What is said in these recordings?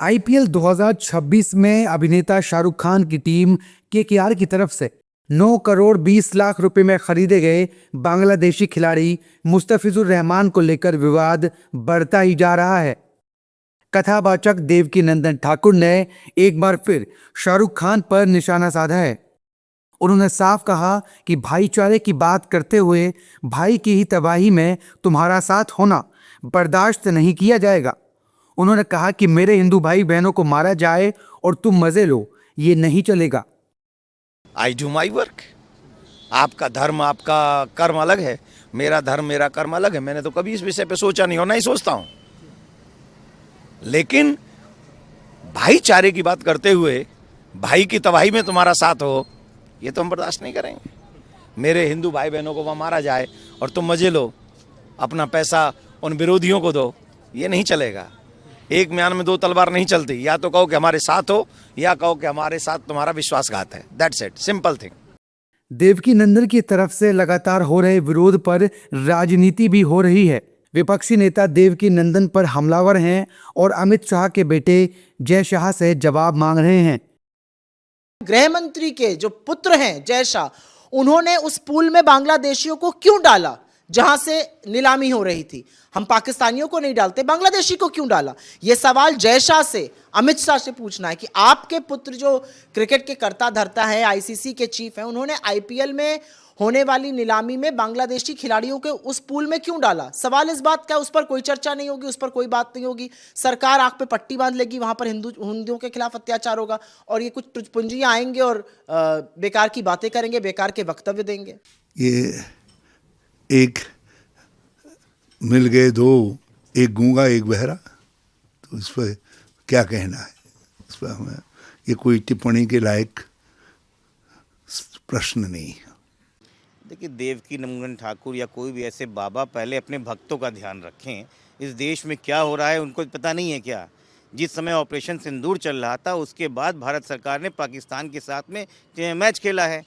IPL 2026 में अभिनेता शाहरुख खान की टीम केकेआर की तरफ से 9 करोड़ 20 लाख रुपए में खरीदे गए बांग्लादेशी खिलाड़ी मुस्तफिजुर रहमान को लेकर विवाद बढ़ता ही जा रहा है। कथावाचक देवकीनंदन ठाकुर ने एक बार फिर शाहरुख खान पर निशाना साधा है। उन्होंने साफ कहा कि भाईचारे की बात करते हुए भाई की ही तबाही में तुम्हारा साथ होना बर्दाश्त नहीं किया जाएगा। उन्होंने कहा कि मेरे हिंदू भाई बहनों को मारा जाए और तुम मजे लो, ये नहीं चलेगा। I do my work. आपका धर्म आपका कर्म अलग है, मेरा धर्म मेरा कर्म अलग है। मैंने तो कभी इस विषय पे सोचा नहीं और नहीं सोचता हूं, लेकिन भाईचारे की बात करते हुए भाई की तबाही में तुम्हारा साथ हो, ये तो हम बर्दाश्त नहीं करेंगे। मेरे हिंदू भाई बहनों को वहां मारा जाए और तुम मजे लो, अपना पैसा उन विरोधियों को दो, ये नहीं चलेगा। एक म्यान में दो तलवार नहीं चलती। या तो कहो कि हमारे साथ हो, या कहो कि हमारे साथ तुम्हारा विश्वासघात है। That's it, simple thing. Devkinandan की तरफ से लगातार हो रहे विरोध पर राजनीति भी हो रही है। विपक्षी नेता देवकीनंदन पर हमलावर हैं और अमित शाह के बेटे जय शाह से जवाब मांग रहे हैं। गृह मंत्री के जो पुत्र हैं जय शाह, उन्होंने उस पूल में बांग्लादेशियों को क्यों डाला जहां से नीलामी हो रही थी? हम पाकिस्तानियों को नहीं डालते, बांग्लादेशी को क्यों डाला? यह सवाल जय शाह से, अमित शाह से पूछना है कि आपके पुत्र जो क्रिकेट के कर्ता धर्ता है, आईसीसी के चीफ हैं, उन्होंने आईपीएल में होने वाली नीलामी में बांग्लादेशी खिलाड़ियों के उस पूल में क्यों डाला? सवाल इस बात का, उस पर कोई चर्चा नहीं होगी, उस पर कोई बात नहीं होगी। सरकार आंख पे पट्टी बांध लेगी, वहां पर हिंदुओं के खिलाफ अत्याचार होगा और ये कुछ टुचपुंजियां आएंगे और बेकार की बातें करेंगे, बेकार के वक्तव्य देंगे। ये एक मिल गए दो, एक गूंगा एक बहरा, तो इस पर क्या कहना है? इस पर हमें ये कोई टिप्पणी के लायक प्रश्न नहीं है। देखिए, देवकीनंदन ठाकुर या कोई भी ऐसे बाबा पहले अपने भक्तों का ध्यान रखें। इस देश में क्या हो रहा है उनको पता नहीं है क्या? जिस समय ऑपरेशन सिंदूर चल रहा था, उसके बाद भारत सरकार ने पाकिस्तान के साथ में मैच खेला है।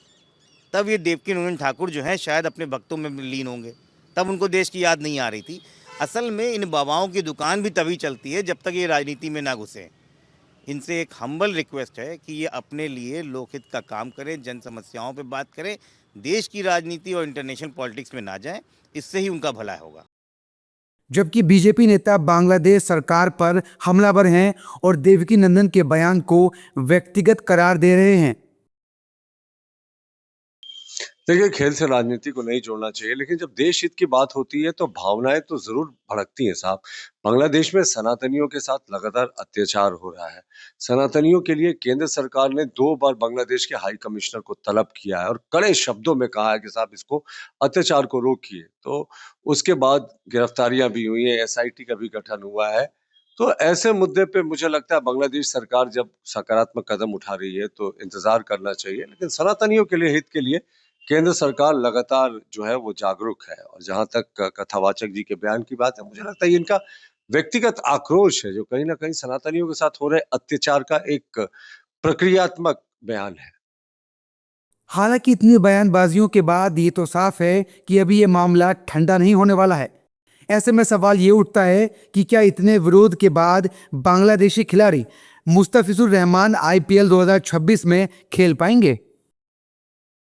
तब ये देवकीनंदन ठाकुर जो हैं शायद अपने भक्तों में लीन होंगे, तब उनको देश की याद नहीं आ रही थी। असल में इन बाबाओं की दुकान भी तभी चलती है जब तक ये राजनीति में ना घुसे। इनसे एक हम्बल रिक्वेस्ट है कि ये अपने लिए लोकहित का काम करें, जन समस्याओं पे बात करें, देश की राजनीति और इंटरनेशनल पॉलिटिक्स में ना जाएं, इससे ही उनका भला होगा। जबकि बीजेपी नेता बांग्लादेश सरकार पर हमलावर हैं और देवकीनंदन के बयान को व्यक्तिगत करार दे रहे हैं। देखिए, खेल से राजनीति को नहीं जोड़ना चाहिए, लेकिन जब देश हित की बात होती है तो भावनाएं तो जरूर भड़कती हैं साहब। बांग्लादेश में सनातनियों के साथ लगातार अत्याचार हो रहा है। सनातनियों के लिए केंद्र सरकार ने 2 बार बांग्लादेश के हाई कमिश्नर को तलब किया है और कड़े शब्दों में कहा है कि साहब इसको अत्याचार को रोकिए। तो उसके बाद गिरफ्तारियां भी हुई हैं, एसआईटी का भी गठन हुआ है। तो ऐसे मुद्दे पे मुझे लगता है बांग्लादेश सरकार जब सकारात्मक कदम उठा रही है तो इंतजार करना चाहिए, लेकिन सनातनियों के लिए, हित के लिए केंद्र सरकार लगातार जो है वो जागरूक है। और जहां तक कथावाचक जी के बयान की बात है, मुझे लगता है इनका व्यक्तिगत आक्रोश है जो कहीं ना कहीं सनातनियों के साथ हो रहे अत्याचार का एक प्रक्रियात्मक बयान है। हालांकि इतनी बयानबाजियों के बाद ये तो साफ है कि अभी ये मामला ठंडा नहीं होने वाला है। ऐसे में सवाल ये उठता है कि क्या इतने विरोध के बाद बांग्लादेशी खिलाड़ी मुस्तफिजुर रहमान आईपीएल 2026 में खेल पाएंगे?